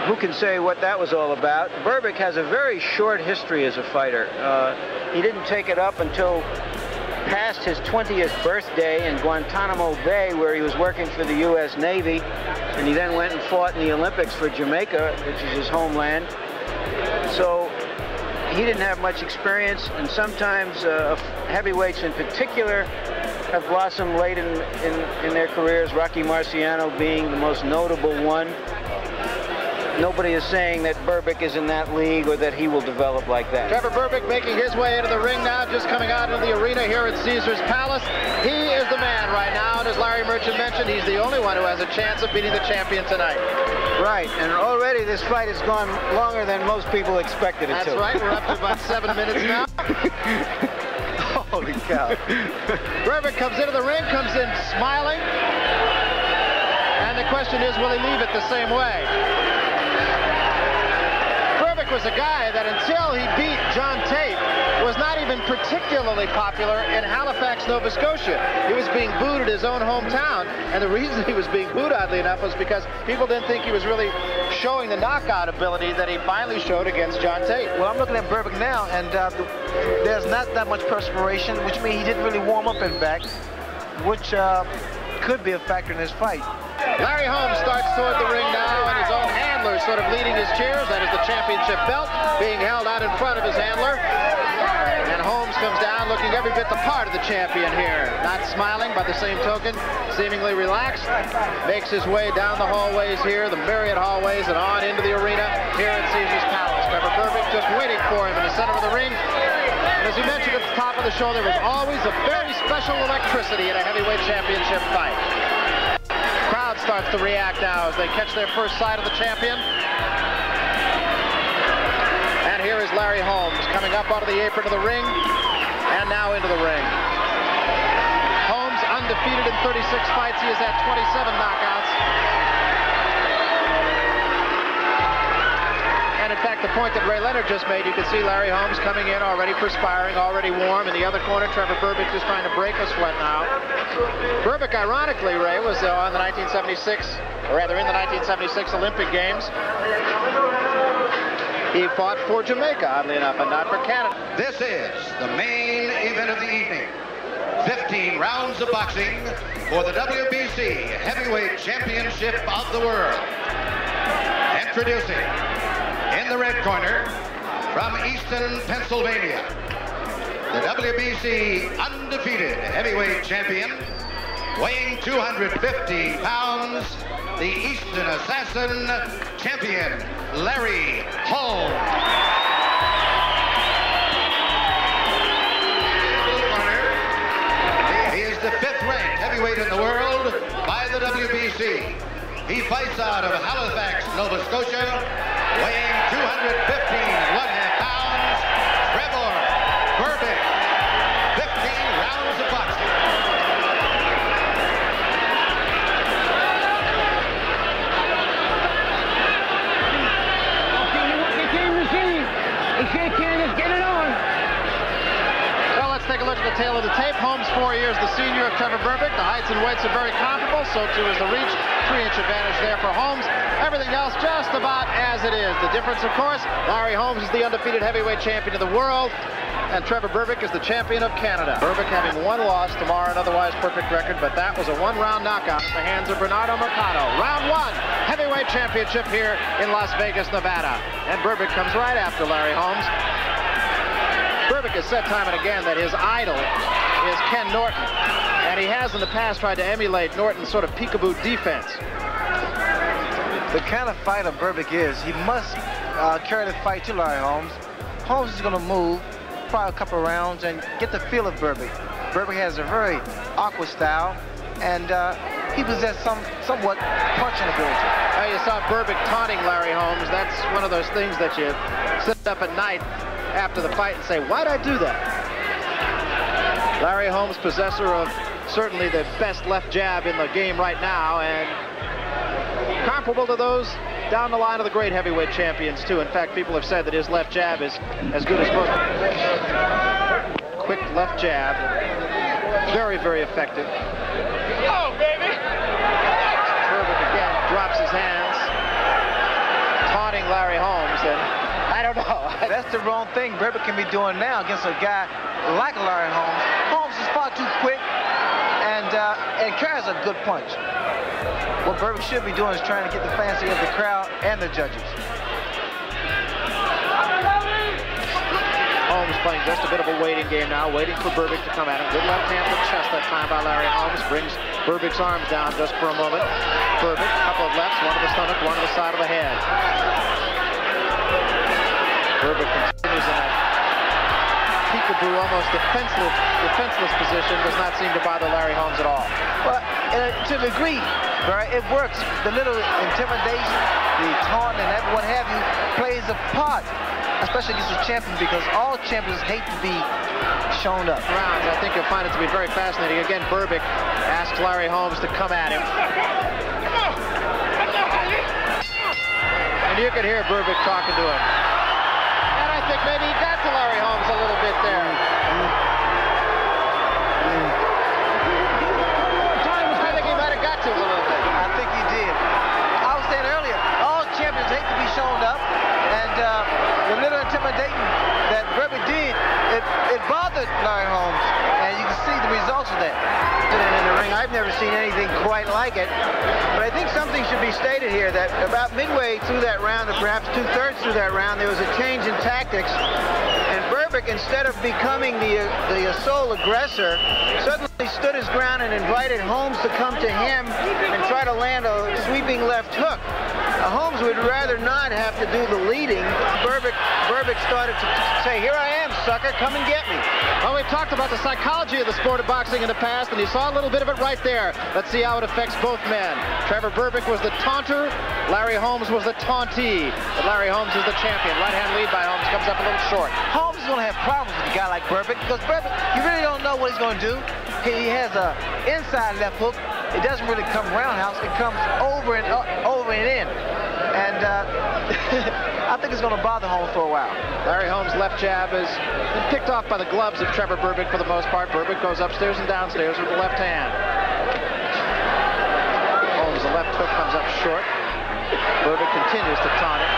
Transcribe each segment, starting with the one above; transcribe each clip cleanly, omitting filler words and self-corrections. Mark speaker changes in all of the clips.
Speaker 1: who can say what that was all about? Berbick has a very short history as a fighter. He didn't take it up until past his 20th birthday in Guantanamo Bay, where he was working for the U.S. Navy, and he then went and fought in the Olympics for Jamaica, which is his homeland. So he didn't have much experience, and sometimes heavyweights in particular have blossomed late in their careers, Rocky Marciano being the most notable one. Nobody is saying that Berbick is in that league or that he will develop like that.
Speaker 2: Trevor Berbick making his way into the ring now, just coming out of the arena here at Caesar's Palace. He is the man right now, and as Larry Merchant mentioned, he's the only one who has a chance of beating the champion tonight.
Speaker 1: Right, and already this fight has gone longer than most people expected it to.
Speaker 2: That's right, we're up to about 7 minutes now.
Speaker 1: Holy cow.
Speaker 2: Berbick comes into the ring, comes in smiling, and the question is, will he leave it the same way? Berbick was a guy that until he beat John Tate was not even particularly popular in Halifax, Nova Scotia. He was being booed at his own hometown, and the reason he was being booed, oddly enough, was because people didn't think he was really showing the knockout ability that he finally showed against John Tate.
Speaker 3: Well, I'm looking at Berbick now, and there's not that much perspiration, which means he didn't really warm up, in fact, which could be a factor in this fight.
Speaker 2: Larry Holmes starts toward the ring now, and his own handler sort of leading his cheers. That is the championship belt being held out in front of his handler. And Holmes comes down looking every bit the part of the champion here. Not smiling, by the same token, seemingly relaxed. Makes his way down the hallways here, the myriad hallways, and on into the arena here at Caesar's Palace. Trevor Berbick just waiting for him in the center of the ring. And as he mentioned at the top of the show, there was always a very special electricity in a heavyweight championship fight. Crowd starts to react now as they catch their first sight of the champion. And here is Larry Holmes coming up out of the apron of the ring and now into the ring. Holmes undefeated in 36 fights. He has had 27 knockouts. And in fact, the point that Ray Leonard just made, you can see Larry Holmes coming in already perspiring, already warm. In the other corner, Trevor Berbick just trying to break a sweat now. Berbick, ironically, Ray, was on the 1976, or rather in the 1976 Olympic Games. He fought for Jamaica, oddly enough, and not for Canada.
Speaker 4: This is the main event of the evening. 15 rounds of boxing for the WBC Heavyweight Championship of the World. Introducing, in the red corner, from Easton, Pennsylvania, the WBC undefeated heavyweight champion, weighing 250 pounds, the Easton Assassin champion, Larry Holmes. He is the 5th-ranked heavyweight in the world by the WBC. He fights out of Halifax, Nova Scotia, weighing 215.5 pounds, Trevor Berbick. 15 rounds of boxing.
Speaker 2: Well, let's take a look at the tail of the tape. Holmes, 4 years the senior of Trevor Berbick. The heights and weights are very comparable, so too is the reach. 3-inch advantage there for Holmes. Everything else just about as it is. The difference, of course, Larry Holmes is the undefeated heavyweight champion of the world, and Trevor Berbick is the champion of Canada. Berbick having 1 loss, tomorrow an otherwise perfect record, but that was a 1-round knockout at the hands of Bernardo Mercado. Round 1, heavyweight championship here in Las Vegas, Nevada. And Berbick comes right after Larry Holmes. Berbick has said time and again that his idol is Ken Norton, and he has in the past tried to emulate Norton's sort of peekaboo defense.
Speaker 3: The kind of fighter Berbick is, he must carry the fight to Larry Holmes. Holmes is going to move probably a couple of rounds and get the feel of Berbick. Berbick has a very awkward style, and he possesses somewhat punching ability.
Speaker 2: You saw Berbick taunting Larry Holmes. That's one of those things that you sit up at night after the fight and say, why'd I do that? Larry Holmes, possessor of certainly the best left jab in the game right now, and comparable to those down the line of the great heavyweight champions, too. In fact, people have said that his left jab is as good as most. Quick left jab. Very, very effective. Oh, baby! Berbick again drops his hands. outing Larry Holmes, and I don't know.
Speaker 3: That's the wrong thing Berbick can be doing now against a guy like Larry Holmes. Holmes is far too quick and carries a good punch. What Berbick should be doing is trying to get the fancy of the crowd and the judges.
Speaker 2: Holmes playing just a bit of a waiting game now, waiting for Berbick to come at him. Good left hand to the chest that time by Larry Holmes. Brings Berbick's arms down just for a moment. Berbick, a couple of lefts, one to the stomach, one to the side of the head. Berbick continues in that peekaboo, almost defenseless position. Does not seem to bother Larry Holmes at all.
Speaker 3: Well, to a degree, Barry, it works. The little intimidation, the taunt, and what have you plays a part, especially against a champion, because all champions hate to be shown up.
Speaker 2: Rounds, I think you'll find it to be very fascinating. Again, Berbick asks Larry Holmes to come at him. And you can hear Berbick talking to him. And I think maybe he got to Larry Holmes a little bit there. I think he might have got to him a little bit.
Speaker 3: I think he did. I was saying earlier, all champions hate to be shown up, and the little intimidating that Berbick did, it bothered Larry Holmes, and you can see the results of that.
Speaker 1: In the ring, I've never seen anything quite like it, but I think something should be stated here that about midway through that round, or perhaps 2/3 through that round, there was a change in tactics, and Berbick, instead of becoming the sole aggressor, suddenly stood his ground and invited Holmes to come to him and try to land a sweeping left hook. Holmes would rather not have to do the leading. Berbick started to say, "Here I am, sucker, come and get me."
Speaker 2: Well, we've talked about the psychology of the sport of boxing in the past, and you saw a little bit of it right there. Let's see how it affects both men. Trevor Berbick was the taunter. Larry Holmes was the tauntee. But Larry Holmes is the champion. Right-hand lead by Holmes comes up a little short.
Speaker 3: Holmes is going to have problems with a guy like Berbick, because Berbick, you really don't know what he's going to do. He has a inside left hook. It doesn't really come roundhouse. It comes over and in. And I think it's going to bother Holmes for a while.
Speaker 2: Larry Holmes' left jab is picked off by the gloves of Trevor Berbick for the most part. Berbick goes upstairs and downstairs with the left hand. Holmes' left hook comes up short. Berbick continues to taunt it.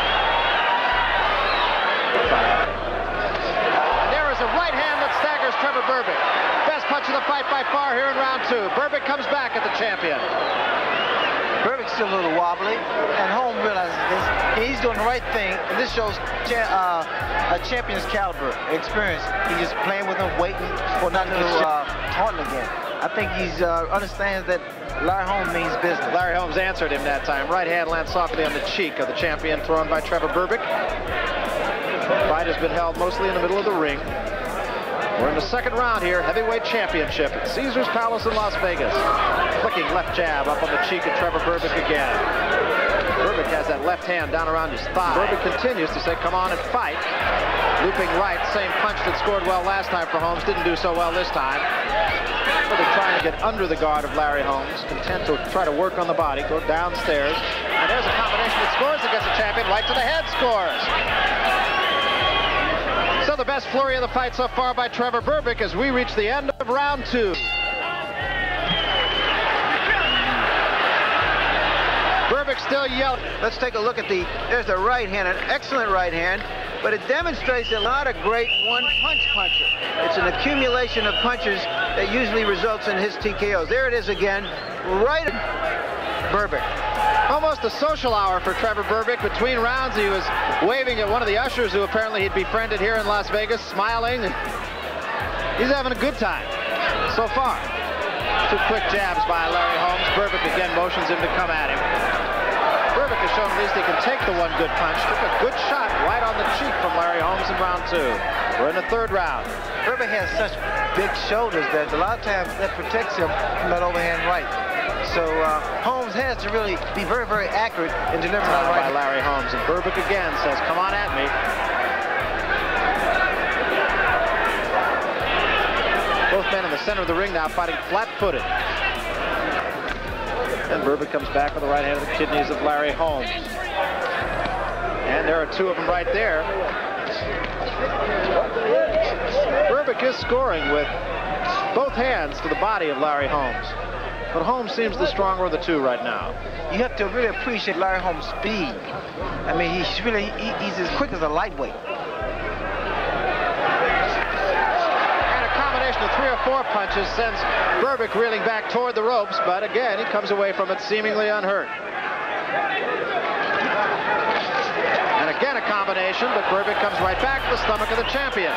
Speaker 2: And there is a right hand that staggers Trevor Berbick. Best punch of the fight by far here in round 2. Berbick comes back at the champion.
Speaker 3: Berbick's still a little wobbly, and Holmes realizes this. He's doing the right thing, and this shows a champion's caliber, experience. He's just playing with him, waiting for nothing to taunt him again. I think he understands that Larry Holmes means business.
Speaker 2: Larry Holmes answered him that time. Right hand lands softly on the cheek of the champion, thrown by Trevor Berbick. The fight has been held mostly in the middle of the ring. We're in the second round here, heavyweight championship at Caesars Palace in Las Vegas. Flicking left jab up on the cheek of Trevor Berbick again. Berbick has that left hand down around his thigh. Berbick continues to say, come on and fight. Looping right, same punch that scored well last time for Holmes, didn't do so well this time. Berbick trying to get under the guard of Larry Holmes, content to try to work on the body, go downstairs. And there's a combination that scores against the champion, right to the head scores. So the best flurry of the fight so far by Trevor Berbick as we reach the end of round 2. Berbick still yelling.
Speaker 1: Let's take a look at there's the right hand, an excellent right hand, but it demonstrates a not a great one-punch puncher. It's an accumulation of punches that usually results in his TKOs. There it is again, right at Berbick.
Speaker 2: Almost a social hour for Trevor Berbick. Between rounds, he was waving at one of the ushers who apparently he'd befriended here in Las Vegas, smiling. He's having a good time so far. 2 quick jabs by Larry Holmes. Berbick again motions him to come at him. Berbick has shown at least he can take the one good punch. Took a good shot right on the cheek from Larry Holmes in round 2. We're in the 3rd round.
Speaker 3: Berbick has such big shoulders that a lot of times that protects him from that overhand right. So Holmes has to really be very, very accurate in delivering that right.
Speaker 2: By Larry Holmes, and Berbick again says, come on at me. Both men in the center of the ring now fighting flat-footed. And Berbick comes back with the right hand of the kidneys of Larry Holmes. And there are 2 of them right there. Berbick is scoring with both hands to the body of Larry Holmes. But Holmes seems the stronger of the two right now.
Speaker 3: You have to really appreciate Larry Holmes' speed. I mean, he's as quick as a lightweight.
Speaker 2: And a combination of 3 or 4 punches sends Berbick reeling back toward the ropes, but again, he comes away from it seemingly unhurt. And again a combination, but Berbick comes right back to the stomach of the champion.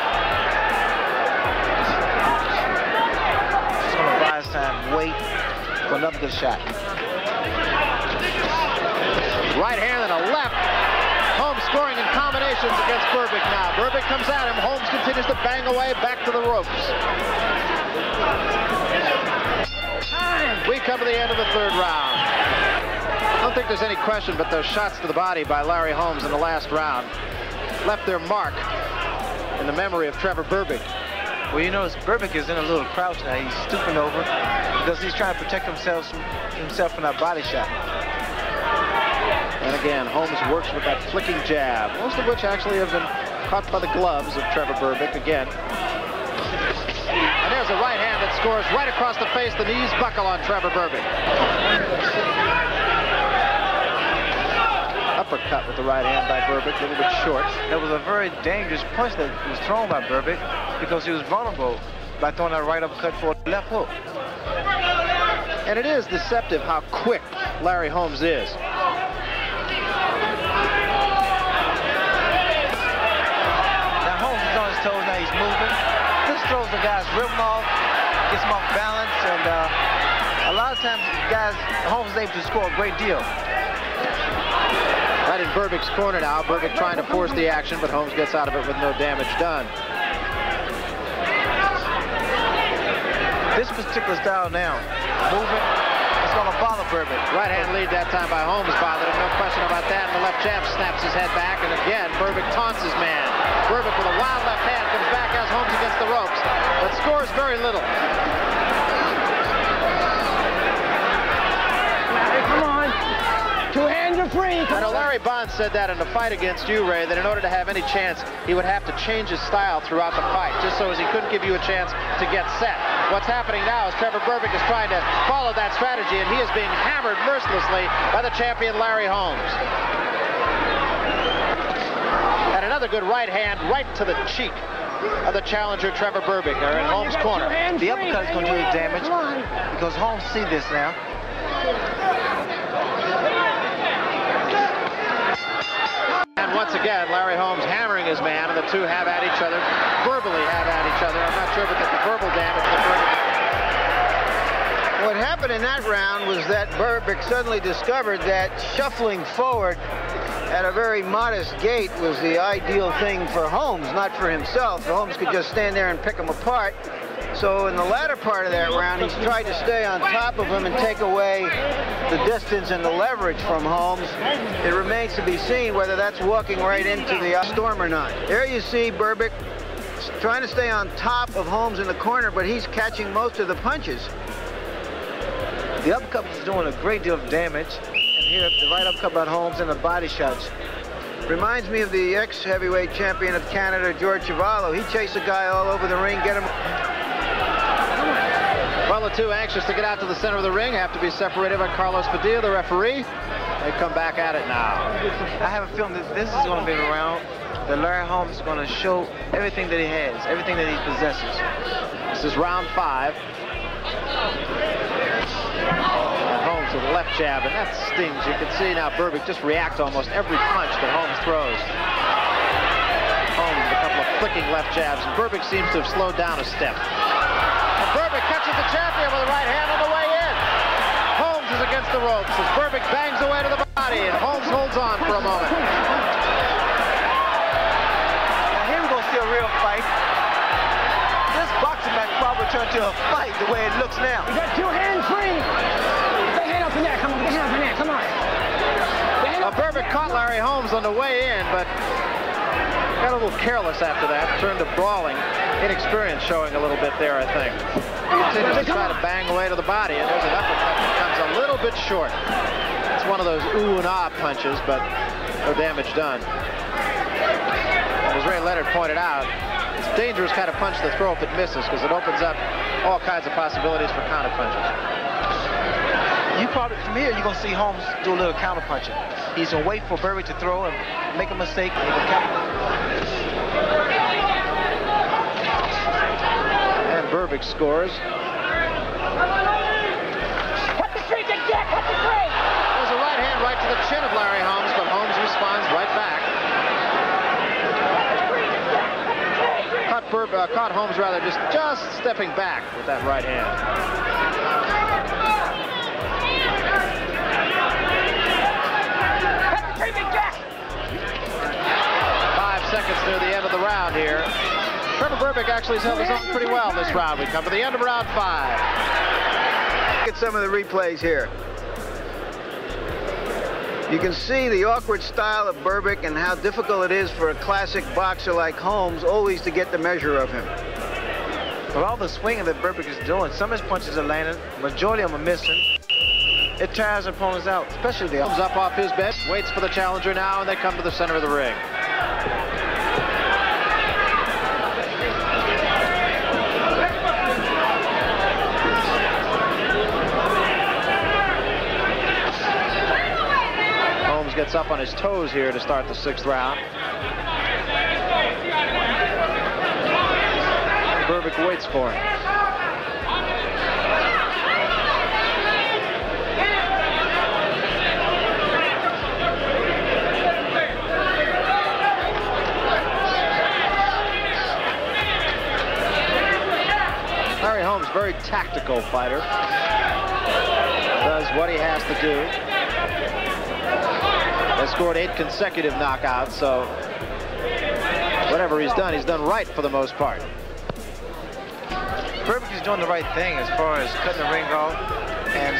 Speaker 3: It's going to buy us time. Wait for another good shot.
Speaker 2: Right hand and a left. Holmes scoring in combinations against Berbick now. Berbick comes at him. Holmes continues to bang away back to the ropes. We come to the end of the 3rd round. I don't think there's any question, but those shots to the body by Larry Holmes in the last round left their mark in the memory of Trevor Berbick.
Speaker 3: Well, you notice Berbick is in a little crouch now. He's stooping over because he's trying to protect himself from that body shot.
Speaker 2: And again, Holmes works with that flicking jab, most of which actually have been caught by the gloves of Trevor Berbick again. And there's a right hand that scores right across the face. The knees buckle on Trevor Berbick. Uppercut with the right hand by Berbick, a little bit short.
Speaker 3: That was a very dangerous punch that was thrown by Berbick because he was vulnerable by throwing that right uppercut for a left hook.
Speaker 2: And it is deceptive how quick Larry Holmes is.
Speaker 3: Now Holmes is on his toes, now he's moving. This throws the guy's rhythm off, gets him off balance, and a lot of times guys, Holmes is able to score a great deal.
Speaker 2: Right in Berbick's corner now. Berbick trying to force the action, but Holmes gets out of it with no damage done.
Speaker 3: This particular style now, moving, it's going to bother Berbick.
Speaker 2: Right hand lead that time by Holmes bothered him, no question about that. And the left jab snaps his head back, and again, Berbick taunts his man. Berbick with a wild left hand comes back as Holmes against the ropes, but scores very little.
Speaker 5: Larry, come on. 2 hands are free.
Speaker 2: I know Larry Bonds said that in the fight against you, Ray, that in order to have any chance, he would have to change his style throughout the fight, just so as he couldn't give you a chance to get set. What's happening now is Trevor Berbick is trying to follow that strategy, and he is being hammered mercilessly by the champion Larry Holmes. And another good right hand right to the cheek of the challenger Trevor Berbick there in Holmes' corner.
Speaker 3: The uppercut is going to do the damage because Holmes sees this now.
Speaker 2: And once again, Larry Holmes hammering his man, and the two have at each other, verbally have at each other. I'm not sure but that the verbal damage that Berbick.
Speaker 1: What happened in that round was that Berbick suddenly discovered that shuffling forward at a very modest gait was the ideal thing for Holmes, not for himself. Holmes could just stand there and pick him apart. So in the latter part of that round, he's tried to stay on top of him and take away the distance and the leverage from Holmes. It remains to be seen whether that's walking right into the storm or not. There you see Berbick trying to stay on top of Holmes in the corner, but he's catching most of the punches.
Speaker 3: The uppercut is doing a great deal of damage. And here, the right uppercut by Holmes and the body shots.
Speaker 1: Reminds me of the ex-heavyweight champion of Canada, George Chuvalo. He chased a guy all over the ring, get him.
Speaker 2: Well, the two anxious to get out to the center of the ring have to be separated by Carlos Padilla, the referee. They come back at it now.
Speaker 3: I have a feeling that this is going to be the round that Larry Holmes is going to show everything that he has, everything that he possesses.
Speaker 2: This is round 5. Holmes with a left jab, and that stings. You can see now Berbick just react to almost every punch that Holmes throws. Holmes with a couple of flicking left jabs, and Berbick seems to have slowed down a step. And Berbick catches the champion with a right hand on the way in. Holmes is against the ropes as Berbick bangs away to the body, and Holmes holds on for a moment.
Speaker 3: Now here we're going to see a real fight. This boxing match probably turned to a fight the way it looks now.
Speaker 5: You got 2 hands free. Get hand up in there. Come on, get hand up in there. Come on.
Speaker 2: Berbick caught Larry Holmes on the way in, but got a little careless after that. Turned to brawling. Inexperience showing a little bit there, I think. Continues to try to bang away to the body, and there's an uppercut that comes a little bit short. It's one of those ooh and ah punches, but no damage done. And as Ray Leonard pointed out, it's a dangerous kind of punch to throw if it misses, because it opens up all kinds of possibilities for counter punches.
Speaker 3: From here, you're going to see Holmes do a little counter punching. He's going to wait for Berbick to throw and make a mistake. And he will counter.
Speaker 2: And Berbick scores.
Speaker 5: Cut the tree, Big Jack, cut the tree!
Speaker 2: There's a right hand right to the chin of Larry Holmes, but Holmes responds right back. Caught Holmes rather just stepping back with that right hand.
Speaker 5: Cut the tree, Big Jack!
Speaker 2: 5 seconds near the end of the round here. Trevor Berbick actually has held his own pretty well this round. We come to the end of round 5.
Speaker 1: Look at some of the replays here. You can see the awkward style of Berbick and how difficult it is for a classic boxer like Holmes always to get the measure of him.
Speaker 3: With all the swinging that Berbick is doing, some of his punches are landing, majority of them are missing. It tires opponents out, especially the
Speaker 2: Holmes up off his bench, waits for the challenger now, and they come to the center of the ring. Gets up on his toes here to start the 6th round. Berbick waits for him. Larry Holmes, very tactical fighter. Does what he has to do. Has scored 8 consecutive knockouts, so whatever he's done right for the most part.
Speaker 3: Berbick is doing the right thing as far as cutting the ring off and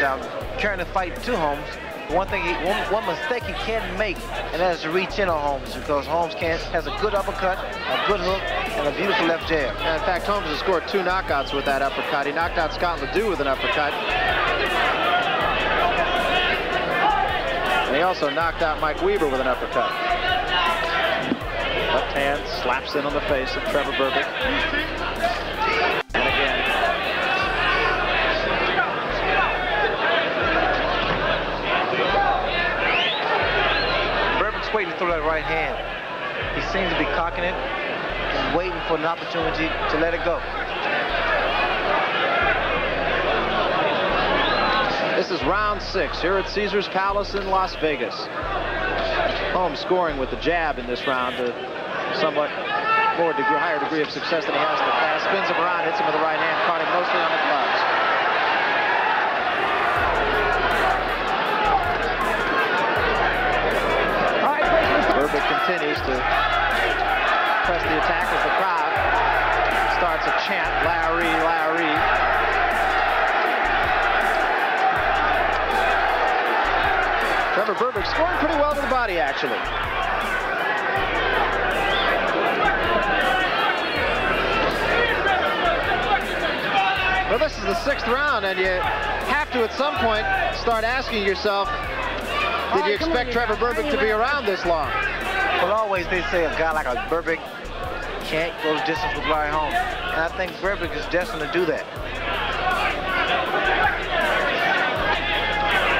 Speaker 3: carrying the fight to Holmes. One mistake he can't make, and that is to reach in on Holmes, because Holmes has a good uppercut, a good hook, and a beautiful left jab.
Speaker 2: And in fact, Holmes has scored 2 knockouts with that uppercut. He knocked out Scott Ledoux with an uppercut. And he also knocked out Mike Weaver with an uppercut. Left hand slaps in on the face of Trevor Berbick. And again.
Speaker 3: Berbick's waiting to throw that right hand. He seems to be cocking it and waiting for an opportunity to let it go.
Speaker 2: This is round 6 here at Caesars Palace in Las Vegas. Holmes scoring with the jab in this round to somewhat higher degree of success than he has in the past. Spins him around, hits him with the right hand, caught him mostly on the gloves. Berbick continues to press the attack as the crowd starts a chant, Larry, Larry. Trevor Berbick scoring pretty well to the body, actually. Well, this is the 6th round, and you have to, at some point, start asking yourself, did you expect Trevor Berbick to be around this long?
Speaker 3: Well, always they say a guy like a Berbick can't go the distance with Larry Holmes. And I think Berbick is destined to do that.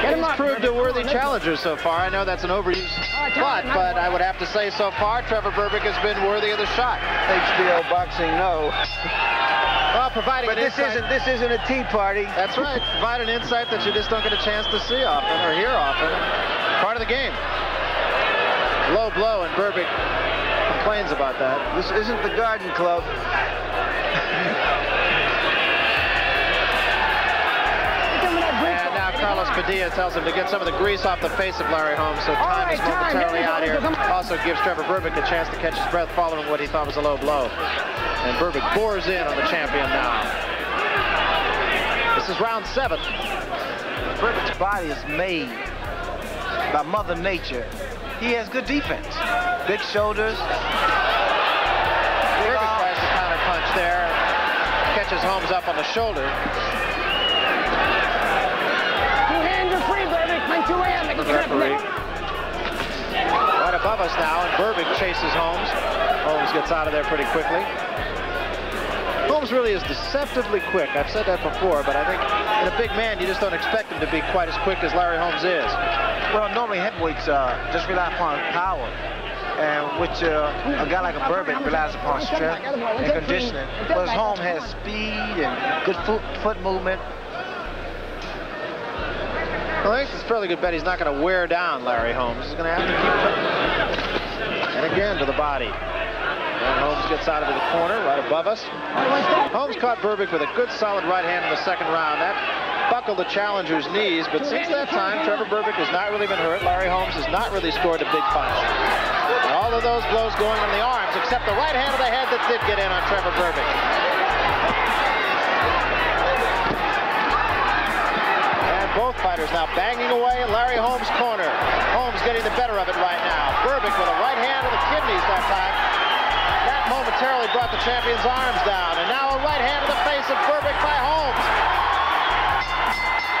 Speaker 2: He's proved a worthy challenger so far. I know that's an overused but I would have to say so far, Trevor Berbick has been worthy of the shot.
Speaker 1: HBO boxing, no.
Speaker 2: Well, providing
Speaker 1: but this isn't a tea party.
Speaker 2: That's right. Provide an insight that you just don't get a chance to see often or hear often. Part of the game. Low blow, and Berbick complains about that.
Speaker 1: This isn't the Garden Club.
Speaker 2: And now Carlos Padilla tells him to get some of the grease off the face of Larry Holmes, so time is momentarily out here. Also gives Trevor Berbick a chance to catch his breath following what he thought was a low blow. And Berbick bores in on the champion now. This is round 7.
Speaker 3: Berbick's body is made by Mother Nature. He has good defense. Big shoulders.
Speaker 2: Berbick tries to counter punch there. Catches Holmes up on the shoulder.
Speaker 5: 2 hands are free, Berbick. Find 2 hands.
Speaker 2: The referee. Right above us now, and Berbick chases Holmes. Holmes gets out of there pretty quickly. Holmes Holmes really is deceptively quick. I've said that before, but I think in a big man, you just don't expect him to be quite as quick as Larry Holmes is.
Speaker 3: Well, normally heavyweights just rely upon power, and which a guy like a Berbick relies upon strength and conditioning. Whereas Holmes has speed and good foot movement.
Speaker 2: Well, I think it's a fairly good bet he's not going to wear down Larry Holmes. He's going to have to keep fighting. And again to the body. And Holmes gets out into the corner right above us. Holmes caught Berbick with a good solid right hand in the second round. That buckled the challenger's knees, but since that time, Trevor Berbick has not really been hurt. Larry Holmes has not really scored a big punch. And all of those blows going on the arms, except the right hand of the head that did get in on Trevor Berbick. Both fighters now banging away in Larry Holmes' corner. Holmes getting the better of it right now. Berbick with a right hand to the kidneys that time. That momentarily brought the champion's arms down. And now a right hand to the face of Berbick by Holmes.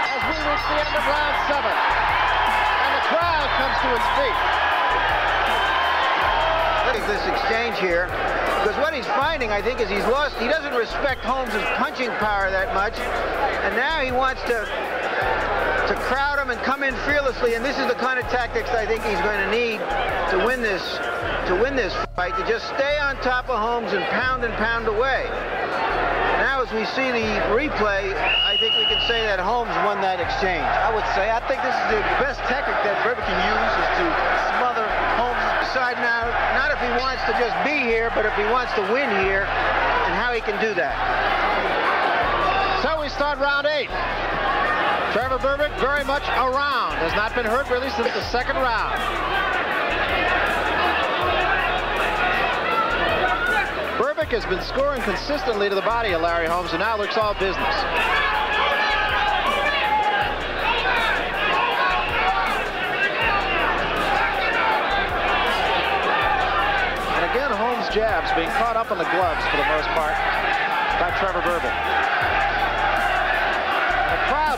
Speaker 2: As we reach the end of round 7. And the crowd comes to its feet.
Speaker 1: This exchange here, because what he's finding, I think, is he doesn't respect Holmes' punching power that much. And now he wants to crowd him and come in fearlessly, and this is the kind of tactics I think he's going to need to win this fight, to just stay on top of Holmes and pound away. Now as we see the replay, I think we can say that Holmes won that exchange.
Speaker 3: I would say, I think this is the best tactic that Berbick can use, is to smother Holmes.
Speaker 1: Decide now, not if he wants to just be here, but if he wants to win here, and how he can do that.
Speaker 2: So we start round 8. Trevor Berbick very much around. Has not been hurt really since the second round. Berbick has been scoring consistently to the body of Larry Holmes, and now looks all business. And again, Holmes' jabs being caught up on the gloves for the most part by Trevor Berbick.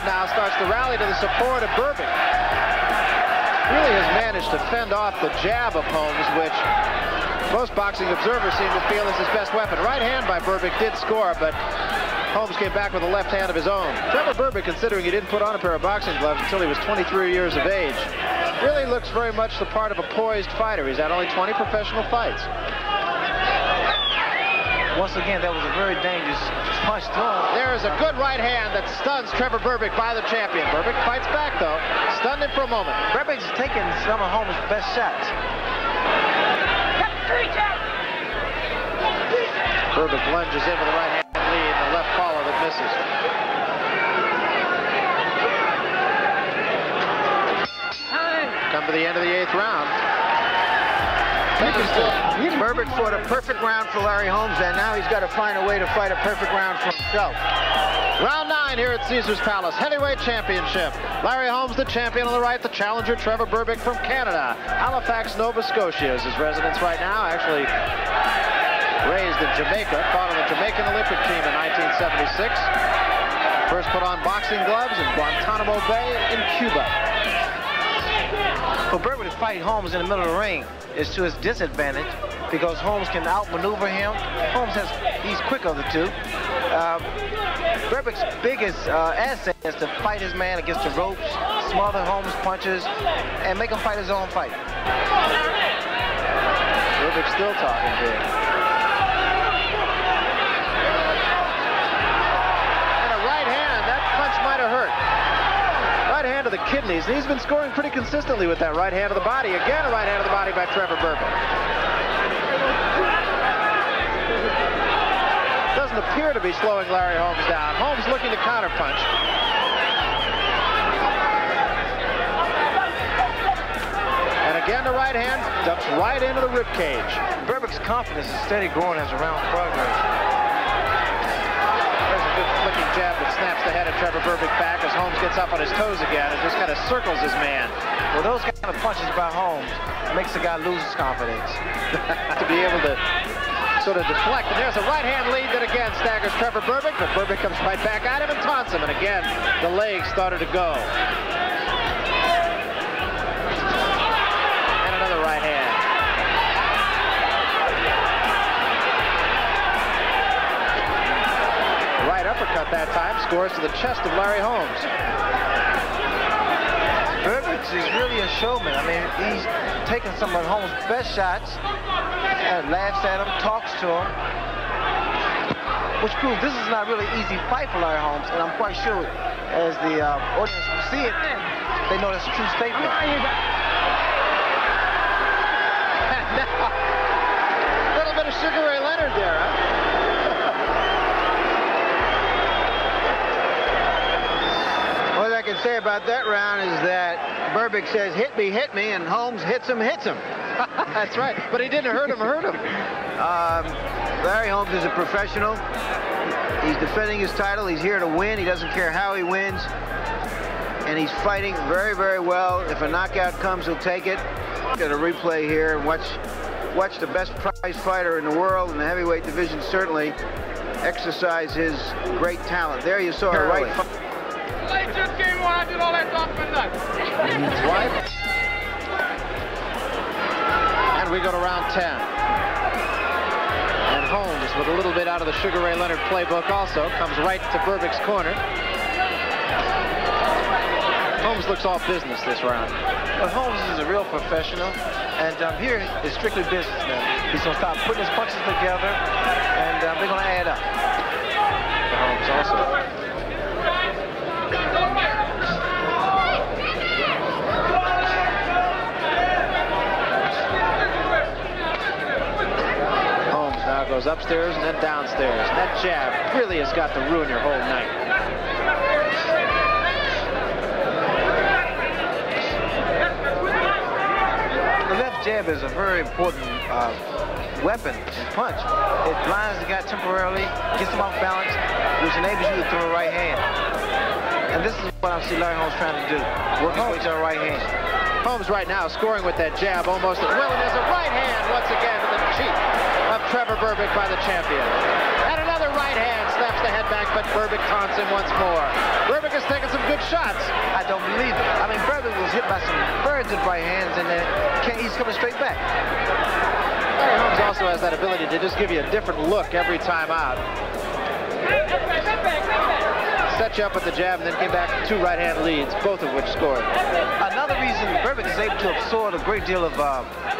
Speaker 2: Now starts to rally to the support of Berbick. Really has managed to fend off the jab of Holmes, which most boxing observers seem to feel is his best weapon. Right hand by Berbick did score, but Holmes came back with a left hand of his own. Trevor Berbick, considering he didn't put on a pair of boxing gloves until he was 23 years of age, really looks very much the part of a poised fighter. He's had only 20 professional fights.
Speaker 3: Once again, that was a very dangerous punch thrown.
Speaker 2: There is a good right hand that stuns Trevor Berbick by the champion. Berbick fights back, though. Stunned him for a moment.
Speaker 3: Berbick's taking some of Holmes' best shots.
Speaker 2: Berbick lunges in with a right hand lead, and the left follow that misses. Come to the end of the 8th round.
Speaker 1: Berbick fought a perfect round for Larry Holmes, and now he's got to find a way to fight a perfect round for himself.
Speaker 2: Round 9 here at Caesars Palace, heavyweight championship. Larry Holmes, the champion on the right, the challenger, Trevor Berbick from Canada. Halifax, Nova Scotia is his residence right now. Actually raised in Jamaica, fought on the Jamaican Olympic team in 1976. First put on boxing gloves in Guantanamo Bay in Cuba.
Speaker 3: For Berbick to fight Holmes in the middle of the ring is to his disadvantage, because Holmes can outmaneuver him. He's quick of the two. Berbick's biggest asset is to fight his man against the ropes, smother Holmes' punches, and make him fight his own fight.
Speaker 2: Berbick still talking big. And a right hand, that punch might have hurt. Right hand to the kidneys, and he's been scoring pretty consistently with that right hand to the body. Again, a right hand to the body by Trevor Berbick. Doesn't appear to be slowing Larry Holmes down. Holmes looking to counterpunch. And again, the right hand dumps right into the rib cage.
Speaker 3: Berbick's confidence is steady growing as the rounds progress.
Speaker 2: Flicking jab that snaps the head of Trevor Berbick back as Holmes gets up on his toes again and just kind of circles his man.
Speaker 3: Well, those kind of punches by Holmes makes the guy lose his confidence.
Speaker 2: To be able to sort of deflect. And there's a right hand lead that again staggers Trevor Berbick, but Berbick comes right back at him and taunts him. And again, the legs started to go. And another right hand. at that time. Scores to the chest of Larry Holmes.
Speaker 3: Berbick is really a showman. I mean, he's taking some of Holmes' best shots and laughs at him, talks to him, which proves this is not really an easy fight for Larry Holmes. And I'm quite sure as the audience will see it, they know that's a true statement.
Speaker 2: A little bit of Sugar Ray Leonard there, huh?
Speaker 1: All I can say about that round is that Berbick says, hit me, and Holmes hits him.
Speaker 2: That's right, but he didn't hurt him.
Speaker 1: Larry Holmes is a professional. He's defending his title. He's here to win. He doesn't care how he wins. And he's fighting very, very well. If a knockout comes, he'll take it. Get a replay here and watch the best prize fighter in the world in the heavyweight division certainly exercise his great talent. There you saw a right fight.
Speaker 2: And we go to round 10. And Holmes, with a little bit out of the Sugar Ray Leonard playbook also, comes right to Berbick's corner. Holmes looks all business this round.
Speaker 3: But Holmes is a real professional, and here is strictly business now. He's going to start putting his punches together, and they're going to add up.
Speaker 2: Holmes also. Holmes now goes upstairs and then downstairs. And that jab really has got to ruin your whole night.
Speaker 3: Jab is a very important weapon and punch. It blinds the guy temporarily, gets him off balance, which enables you to throw a right hand. And this is what I see Larry Holmes trying to do, work his way to a right hand.
Speaker 2: Holmes right now scoring with that jab almost at will, and there's a right hand once again to the cheek of Trevor Berbick by the champion. And another right hand snaps the head back, but Berbick taunts him once more. Berbick has taken some good shots.
Speaker 3: I don't believe it. I mean, Berbick was hit by some very good right hands, and then he's coming straight back.
Speaker 2: Larry Holmes also has that ability to just give you a different look every time out. Set you up with the jab and then came back with two right-hand leads, both of which scored.
Speaker 3: Another reason Berbick is able to absorb a great deal of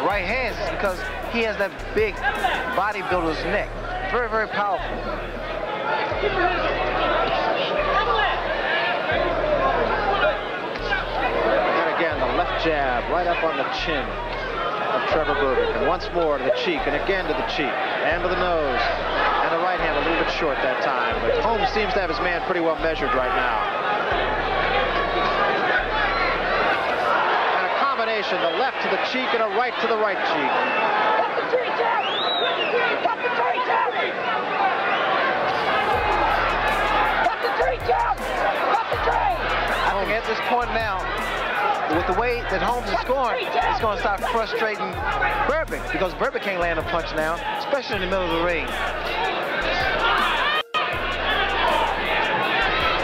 Speaker 3: right hands is because he has that big bodybuilder's neck. Very, very powerful.
Speaker 2: And again, the left jab right up on the chin of Trevor Berbick. And once more to the cheek, and again to the cheek, and to the nose. And the right hand a little bit short that time. But Holmes seems to have his man pretty well measured right now. And a combination, the left to the cheek and a right to the right cheek.
Speaker 5: Cut the tree, Jeff! Cut the tree, Jeff! Cut the tree, Jeff! Cut the tree!
Speaker 3: I think at this point now, with the way that Holmes is scoring, it's going to start frustrating Berbick, because Berbick can't land a punch now, especially in the middle of the ring.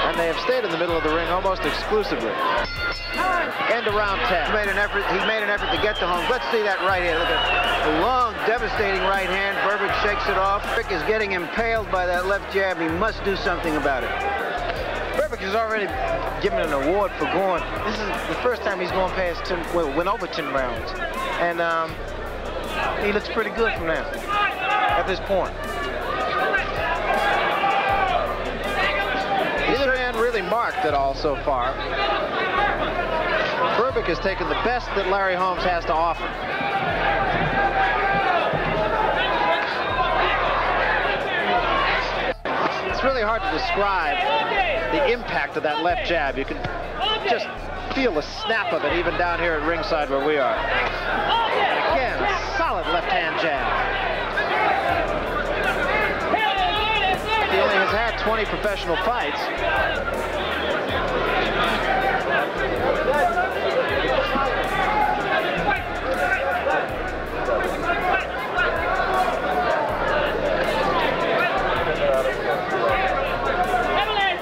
Speaker 2: And they have stayed in the middle of the ring almost exclusively. End of round 10.
Speaker 1: He made an effort to get to Holmes. Let's see that right hand. Look at the long, devastating right hand. Berbick shakes it off. Berbick is getting impaled by that left jab. He must do something about it.
Speaker 3: Berbick is already given an award for going. This is the first time he's going past 10, well, went over 10 rounds. And he looks pretty good from now, at this point.
Speaker 2: Neither man really marked at all so far. Berbick has taken the best that Larry Holmes has to offer. It's really hard to describe the impact of that left jab. You can just feel the snap of it even down here at ringside where we are. And again, a solid left-hand jab. He only has had 20 professional fights.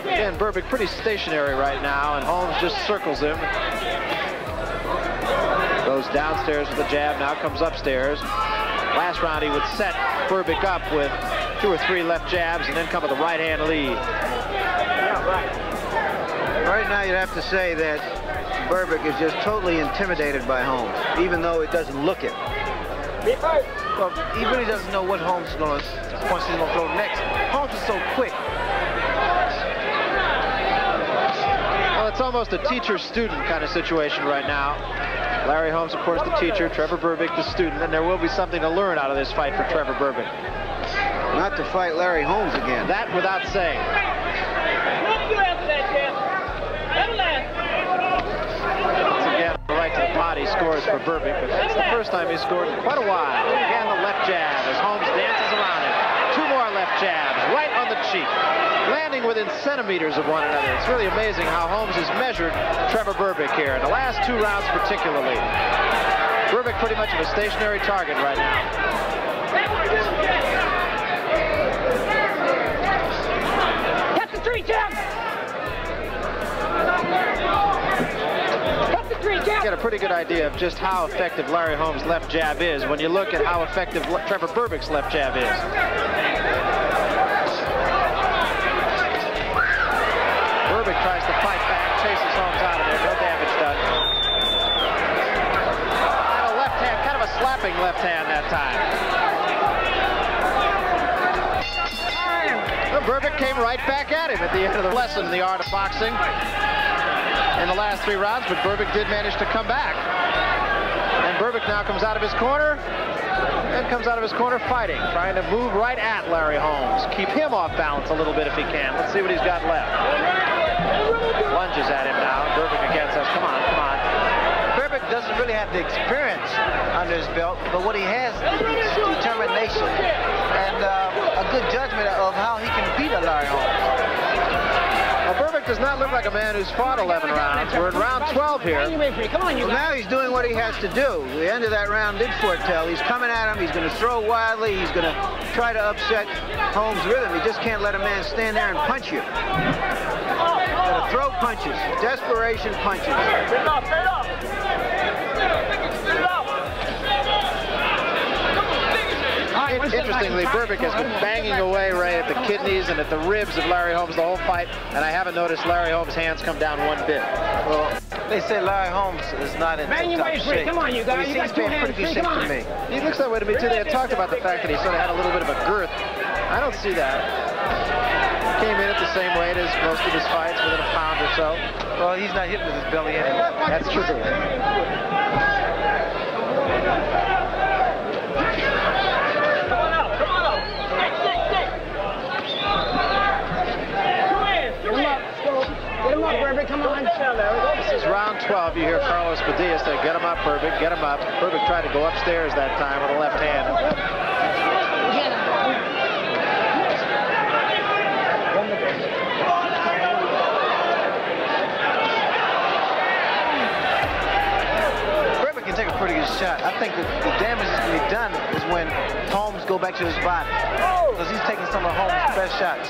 Speaker 2: Again, Berbick pretty stationary right now, and Holmes just circles him. Goes downstairs with the jab, now comes upstairs. Last round he would set Berbick up with 2 or 3 left jabs and then come with a right hand lead.
Speaker 1: Right now, you'd have to say that Berbick is just totally intimidated by Holmes, even though it doesn't look it.
Speaker 3: Well, he really doesn't know what Holmes is going to throw next. Holmes is so quick.
Speaker 2: Well, it's almost a teacher-student kind of situation right now. Larry Holmes, of course, the teacher, Trevor Berbick, the student, and there will be something to learn out of this fight for Trevor Berbick.
Speaker 1: Not to fight Larry Holmes again.
Speaker 2: That without saying. Once again, right to the body scores for Berbick, but that's the first time he's scored in quite a while. And again, the left jab as Holmes dances around him. Two more left jabs, right on the cheek, landing within centimeters of one another. It's really amazing how Holmes has measured Trevor Berbick here in the last 2 rounds particularly. Berbick pretty much of a stationary target right now.
Speaker 5: Cut the tree, Jim! Cut the tree, Jim!
Speaker 2: You get a pretty good idea of just how effective Larry Holmes' left jab is when you look at how effective Trevor Berbick's left jab is. Berbick tries to fight back, chases Holmes out of there, no damage done. And a left hand, kind of a slapping left hand that time. Well, Berbick came right back at him at the end of the lesson in the art of boxing in the last 3 rounds, but Berbick did manage to come back. And Berbick now comes out of his corner and comes out of his corner fighting, trying to move right at Larry Holmes. Keep him off balance a little bit if he can. Let's see what he's got left. Lunges at him now. Berbick again says, come on, come on.
Speaker 3: Berbick doesn't really have the experience under his belt, but what he has is determination and a good judgment of how he can beat a Larry Holmes.
Speaker 2: Well, Berbick does not look like a man who's fought 11 rounds. We're in round 12 here.
Speaker 5: Come on, you
Speaker 1: Well, now he's doing what he has to do. The end of that round did foretell. He's coming at him. He's going to throw wildly. He's going to try to upset Holmes' rhythm. He just can't let a man stand there and punch you. Got to throw punches, desperation punches.
Speaker 5: Straight up, straight up.
Speaker 2: Interestingly, Berbick has been banging away right at the kidneys and at the ribs of Larry Holmes the whole fight, and I haven't noticed Larry Holmes' hands come down one bit.
Speaker 3: Well, they say Larry Holmes is not in top shape.
Speaker 5: Come on, you guys.
Speaker 3: He seems to be in pretty good shape to me.
Speaker 2: He looks that way to me, too. They had talked about the fact that he sort of had a little bit of a girth. I don't see that. Came in at the same weight as most of his fights, within a pound or so.
Speaker 3: Well, he's not hitting with his belly anymore.
Speaker 2: That's true.
Speaker 5: Get him up, Berbick, come on.
Speaker 2: This is round 12. You hear Carlos Padilla say, get him up, Berbick, get him up. Berbick tried to go upstairs that time with a left hand.
Speaker 3: Berbick can take a pretty good shot. I think that the damage that's going to be done is when Holmes go back to his body, because he's taking some of Holmes' best shots.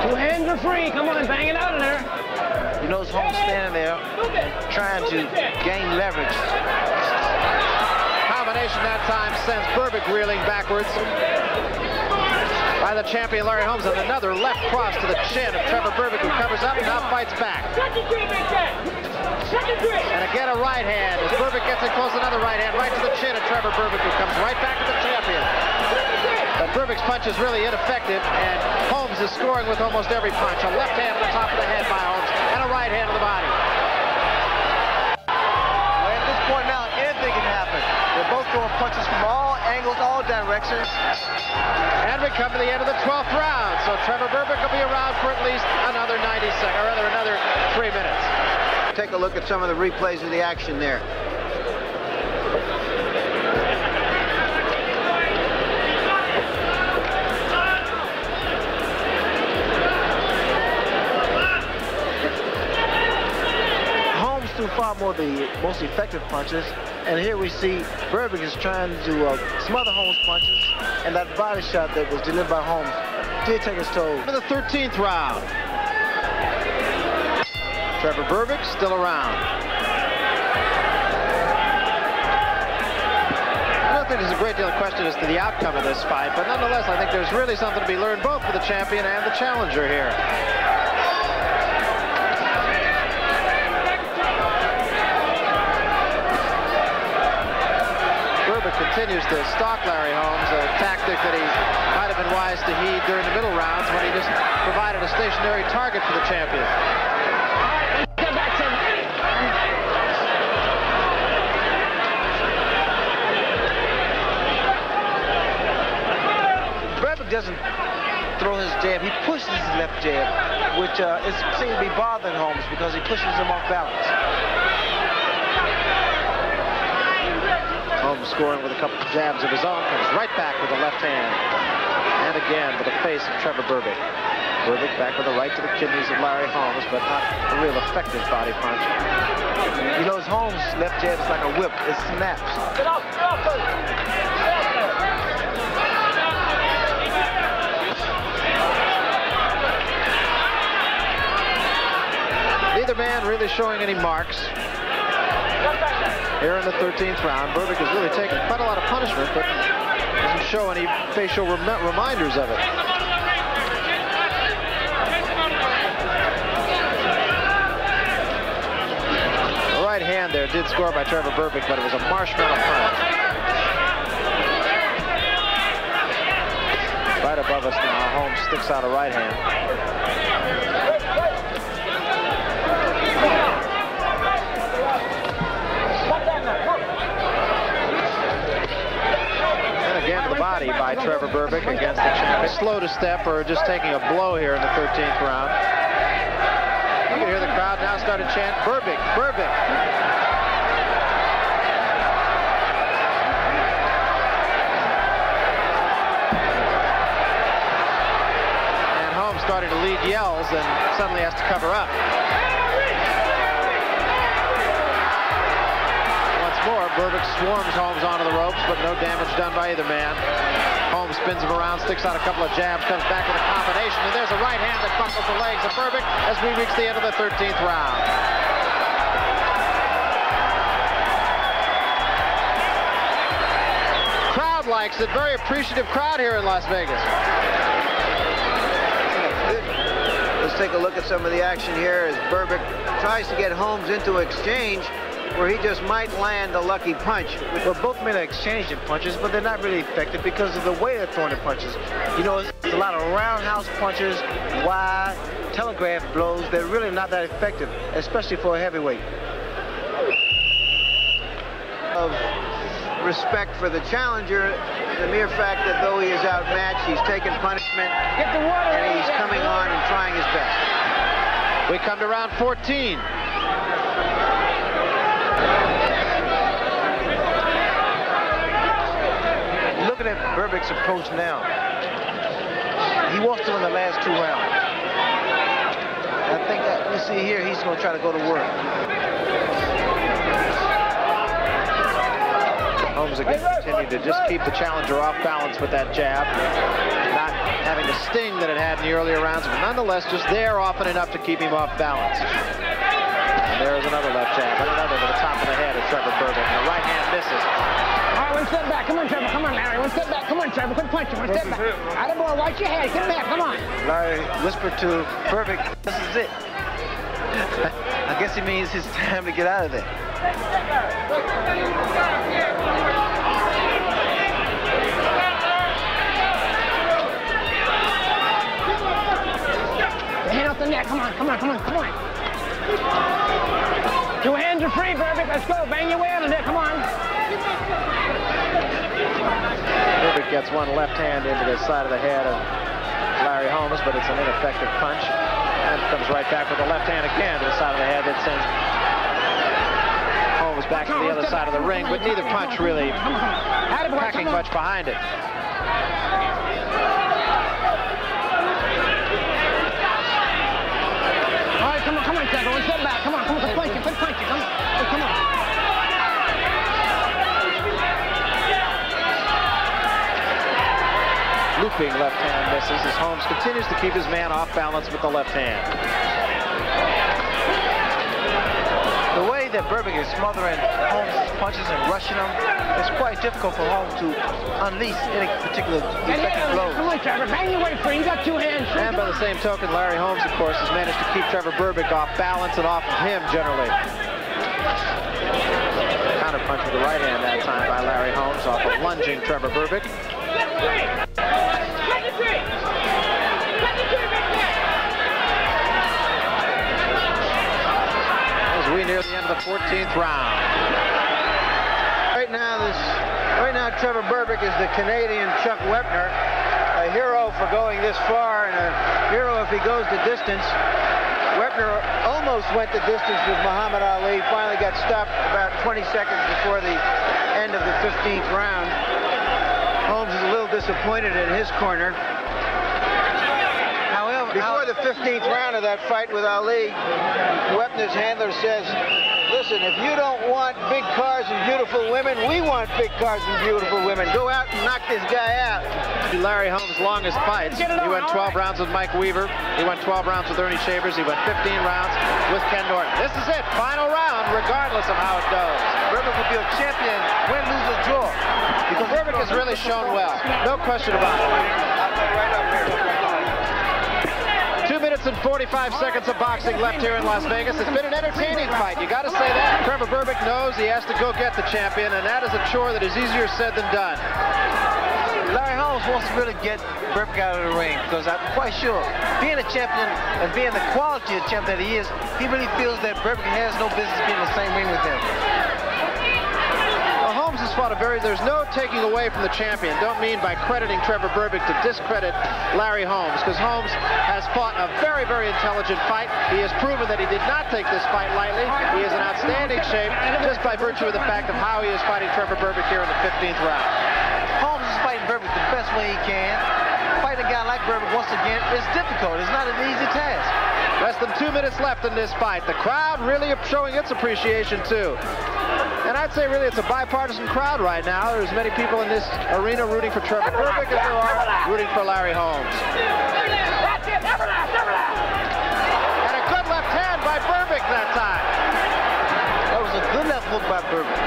Speaker 5: Two hands are free. Come on, bang it out of there.
Speaker 3: You notice Holmes standing there trying to gain leverage.
Speaker 2: Combination that time sends Berbick reeling backwards by the champion Larry Holmes, and another left cross to the chin of Trevor Berbick, who covers up and now fights back. And again a right hand as Berbick gets in close, another right hand right to the chin of Trevor Berbick, who comes right back to the champion. But Berbick's punch is really ineffective, and Holmes is scoring with almost every punch. A left hand to the top of the head by Holmes, and a right hand to the body.
Speaker 3: Well, at this point now, anything can happen. They're both throwing punches from all angles, all directions.
Speaker 2: And we come to the end of the 12th round, so Trevor Berbick will be around for at least another 90 seconds, or rather another 3 minutes.
Speaker 1: Take a look at some of the replays of the action there.
Speaker 3: Holmes threw far more the most effective punches, and here we see Berbick is trying to smother Holmes' punches, and that body shot that was delivered by Holmes did take his toll.
Speaker 2: For the 13th round. Trevor Berbick still around. think there's a great deal of question as to the outcome of this fight, but nonetheless, I think there's really something to be learned both for the champion and the challenger here. Berbick continues to stalk Larry Holmes, a tactic that he might have been wise to heed during the middle rounds when he just provided a stationary target for the champion.
Speaker 3: Doesn't throw his jab, he pushes his left jab, which seems to be bothering Holmes because he pushes him off balance.
Speaker 2: Holmes scoring with a couple of jabs of his own, comes right back with the left hand. And again with the face of Trevor Berbick. Berbick back with the right to the kidneys of Larry Holmes, but not a real effective body punch.
Speaker 3: You know, his Holmes' left jab is like a whip, it snaps.
Speaker 5: Get off,
Speaker 2: Neither man really showing any marks. Here in the 13th round, Berbick has really taken quite a lot of punishment, but doesn't show any facial reminders of it. The right hand there did score by Trevor Berbick, but it was a marshmallow punch. Right above us now, Holmes sticks out a right hand. Again, the body by Trevor Berbick against the champion. Slow to step or just taking a blow here in the 13th round. You can hear the crowd now start to chant, Berbick, Berbick. And Holmes starting to lead yells and suddenly has to cover up. More. Berbick swarms Holmes onto the ropes, but no damage done by either man. Holmes spins him around, sticks out a couple of jabs, comes back with a combination, and there's a right hand that buckles the legs of Berbick as we reach the end of the 13th round. Crowd likes it. Very appreciative crowd here in Las Vegas.
Speaker 1: Let's take a look at some of the action here as Berbick tries to get Holmes into exchange, where he just might land a lucky punch.
Speaker 3: Well, both men are exchanging punches, but they're not really effective because of the way they're throwing the punches. You know, it's a lot of roundhouse punches, wide, telegraph blows. They're really not that effective, especially for a heavyweight.
Speaker 1: Of respect for the challenger, the mere fact that though he is outmatched, he's taken punishment, and he's coming on and trying his best.
Speaker 2: We come to round 14.
Speaker 3: Looking at Berbick's approach now, he walked through in the last 2 rounds. I think that you see here, he's going to try to go to work.
Speaker 2: Holmes again continued to just keep the challenger off balance with that jab, not having the sting that it had in the earlier rounds, but nonetheless just there often enough to keep him off balance. And there's another left jab, and another to the top of the head of Trevor Berbick, and the right hand misses.
Speaker 5: All right, one step back. Come on, Trevor. Come on, Larry. One step back. Come on, Trevor. Quit punching. One step back. Atta boy, watch your head. Get back. Come on.
Speaker 3: Larry whispered to Berbick, this is it. I guess he means it's time to get out of there.
Speaker 5: Hand off the neck. Come on, come on, come on, come on. 2 hands are free, Berbick. Let's go. Bang your way out of there. Come on.
Speaker 2: Berbick gets one left hand into the side of the head of Larry Holmes, but it's an ineffective punch. And comes right back with the left hand again to the side of the head that sends Holmes back to the other side of the ring, but neither punch really packing much behind it.
Speaker 5: All right, come on, Trevor. One step back. Come on, quit punching, quit punching. Come on. Oh, come on.
Speaker 2: Looping left hand misses as Holmes continues to keep his man off balance with the left hand.
Speaker 3: The way that Berbick is smothering Holmes' punches and rushing him, it's quite difficult for Holmes to unleash any particular effective blows.
Speaker 5: Come on, Trevor, bang your way free. You got two hands.
Speaker 2: And by the same token, Larry Holmes, of course, has managed to keep Trevor Berbick off balance and off of him generally. Counter punch with the right hand that time by Larry Holmes off of lunging Trevor Berbick. As we near the end of the 14th round.
Speaker 1: Right now, Trevor Berbick is the Canadian Chuck Wepner, a hero for going this far and a hero if he goes the distance. Wepner almost went the distance with Muhammad Ali, finally got stopped about 20 seconds before the end of the 15th round. Holmes is a little disappointed in his corner. However, before the 15th round of that fight with Ali, Wepner's handler says, listen, if you don't want big cars and beautiful women, we want big cars and beautiful women. Go out and knock this guy out.
Speaker 2: Larry Holmes' longest fights. He went 12 rounds with Mike Weaver. He went 12 rounds with Ernie Shavers. He went 15 rounds with Ken Norton. This is it. Final round, regardless of how it goes.
Speaker 3: Berbick will be a champion, win, lose, or draw.
Speaker 2: Because Berbick has really shown well. No question about it.
Speaker 1: Right up here.
Speaker 2: 2 minutes and 45 seconds of boxing left here in Las Vegas. It's been an entertaining fight. You got to say that. Trevor Berbick knows he has to go get the champion, and that is a chore that is easier said than done.
Speaker 3: Larry Holmes wants to really get Berbick out of the ring because I'm quite sure, being a champion and being the quality of champion that he is, he really feels that Berbick has no business being in the same ring with him.
Speaker 2: Well, Holmes has fought there's no taking away from the champion. Don't mean by crediting Trevor Berbick to discredit Larry Holmes, because Holmes has fought a very, very intelligent fight. He has proven that he did not take this fight lightly. He is in outstanding shape just by virtue of the fact of how he is fighting Trevor Berbick here in the 15th round.
Speaker 3: Holmes is fighting Berbick the best way he can. Fighting a guy like Berbick, once again, is difficult. It's not an easy task.
Speaker 2: Less than 2 minutes left in this fight. The crowd really showing its appreciation, too. And I'd say really it's a bipartisan crowd right now. There's many people in this arena rooting for Trevor Berbick as there are rooting for Larry Holmes. And a good left hand by Berbick that time.
Speaker 3: That was a good left hook by Berbick.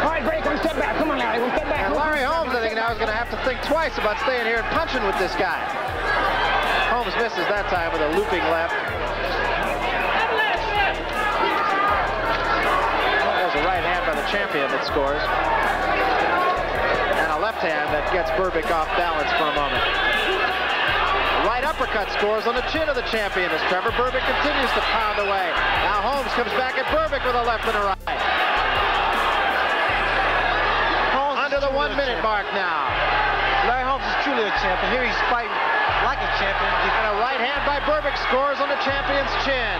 Speaker 5: All right, break, one step back. Come on, Larry, one step back.
Speaker 2: And Larry Holmes, I think now, is going to have to think twice about staying here and punching with this guy. Holmes misses that time with a looping left. There's a right hand by the champion that scores. And a left hand that gets Berbick off balance for a moment. Right uppercut scores on the chin of the champion as Trevor Berbick continues to pound away. Now Holmes comes back at Berbick with a left and a right. Under the 1 minute mark now.
Speaker 3: Larry Holmes is truly a champion. Here he's fighting like a champion.
Speaker 2: And a right hand by Berbick scores on the champion's chin.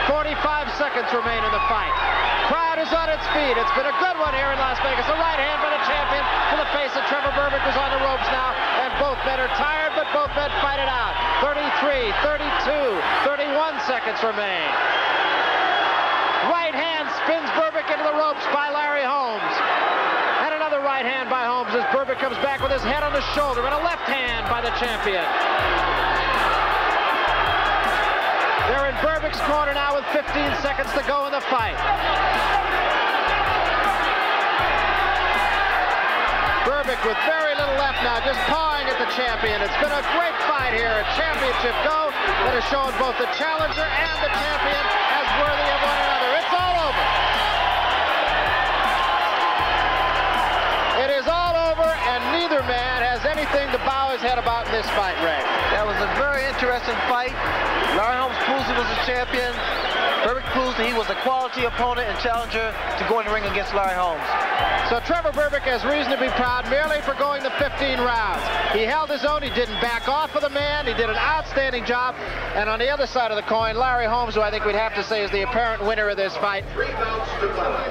Speaker 2: 45 seconds remain in the fight. Crowd is on its feet. It's been a good one here in Las Vegas. A right hand by the champion to the face of Trevor Berbick, who's on the ropes now. And both men are tired, but both men fight it out. 33, 32, 31 seconds remain. Right hand spins Berbick into the ropes by Larry Holmes. And another right hand by Holmes as Berbick comes back with his head on his shoulder. And a left hand by the champion. They're in Berbick's corner now with 15 seconds to go in the fight. Berbick with very little left now, just pawing at the champion. It's been a great fight here, a championship go that has shown both the challenger and the champion as worthy of one another. It's all over. It is all over, and neither man has anything to bow his head about in this fight, Ray.
Speaker 3: That was a very interesting fight. Larry Holmes proves he was a champion. Berbick proves that he was a quality opponent and challenger to go in the ring against Larry Holmes.
Speaker 2: So Trevor Berbick has reason to be proud merely for going the 15 rounds. He held his own. He didn't back off of the man. He did an outstanding job. And on the other side of the coin, Larry Holmes, who I think we'd have to say is the apparent winner of this fight,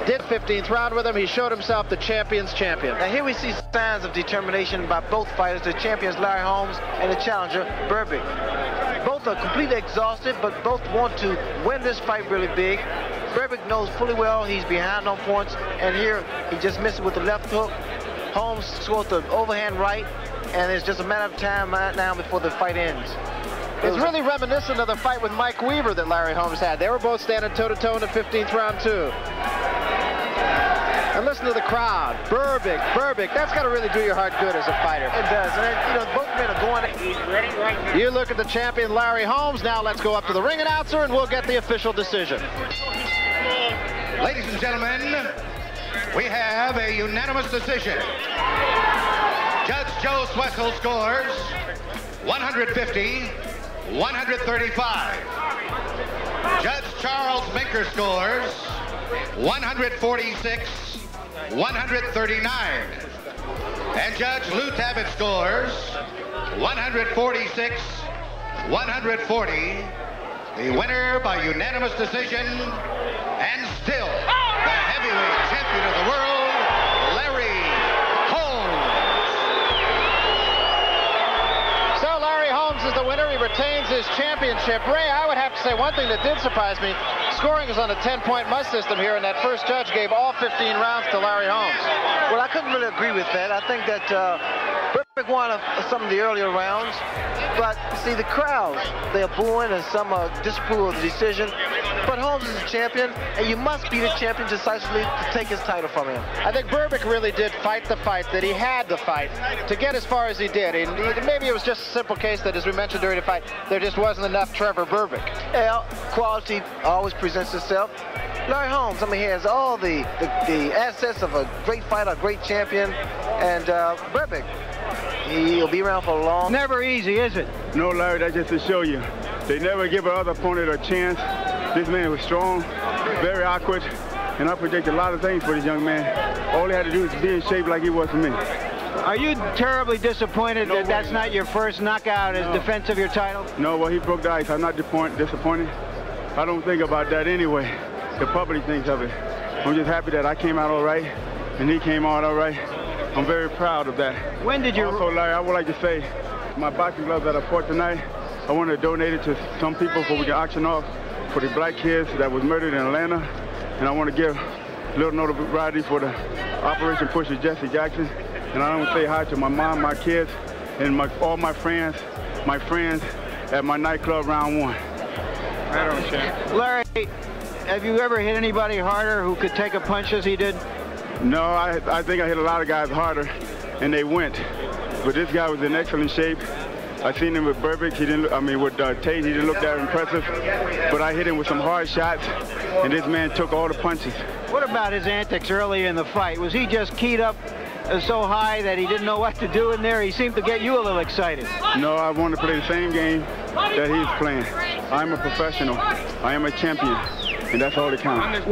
Speaker 2: did 15th round with him. He showed himself the champion's champion.
Speaker 3: Now here we see signs of determination by both fighters, the champions Larry Holmes and the challenger Berbick. Both are completely exhausted, but both want to win this fight really big. Berbick knows fully well he's behind on points, and here he just missed it with the left hook. Holmes scores the overhand right, and it's just a matter of time right now before the fight ends.
Speaker 2: It's really reminiscent of the fight with Mike Weaver that Larry Holmes had. They were both standing toe-to-toe in the 15th round, too. And listen to the crowd. Berbick, that's got to really do your heart good as a fighter.
Speaker 3: It does. And, you know, both men are going.
Speaker 5: He's ready right now.
Speaker 2: You look at the champion, Larry Holmes. Now let's go up to the ring announcer, and we'll get the official decision.
Speaker 4: Ladies and gentlemen, we have a unanimous decision. Judge Joe Swessel scores 150, 135. Judge Charles Minker scores 146, 139. And Judge Lou Tabbitt scores 146, 140. The winner by unanimous decision, and still the heavyweight champion of the world, Larry Holmes.
Speaker 2: So Larry Holmes is the winner. He retains his championship. Ray, I would have to say one thing that did surprise me. Scoring is on a 10-point must system here, and that first judge gave all 15 rounds to Larry Holmes.
Speaker 3: Well, I couldn't really agree with that. I think that Berbick won some of the earlier rounds, but see the crowd, they are booing and some disapprove of the decision. But Holmes is a champion, and you must be the champion decisively to take his title from him.
Speaker 2: I think Berbick really did fight the fight that he had to fight to get as far as he did. And maybe it was just a simple case that, as we mentioned during the fight, there just wasn't enough Trevor Berbick.
Speaker 3: Yeah, quality always presents itself. Larry Holmes, I mean, he has all the assets of a great fighter, a great champion, and Berbick, he'll be around for a long.
Speaker 1: Never easy, is it?
Speaker 6: No, Larry, that's just to show you. They never give another opponent a chance. This man was strong, very awkward, and I predict a lot of things for this young man. All he had to do was be in shape like he was for me.
Speaker 1: Are you terribly disappointed that that's not your first knockout as defense of your title?
Speaker 6: No, well, he broke the ice. I'm not disappointed. I don't think about that anyway. The public thinks of it. I'm just happy that I came out all right, and he came out all right. I'm very proud of that.
Speaker 1: When did you...
Speaker 6: Also, Larry, I would like to say, my boxing gloves that I fought tonight, I want to donate it to some people so we can auction off for the black kids that was murdered in Atlanta. And I want to give a little notoriety for the Operation Pusher Jesse Jackson. And I want to say hi to my mom, my kids, and all my friends at my nightclub round one.
Speaker 1: Right on, champ. Larry, have you ever hit anybody harder who could take a punch as he did?
Speaker 6: No, I think I hit a lot of guys harder, and they went. But this guy was in excellent shape. I seen him with Berbick. With Tate, he didn't look that impressive. But I hit him with some hard shots, and this man took all the punches.
Speaker 1: What about his antics early in the fight? Was he just keyed up so high that he didn't know what to do in there? He seemed to get you a little excited.
Speaker 6: No, I want to play the same game that he's playing. I'm a professional. I am a champion, and that's all that counts.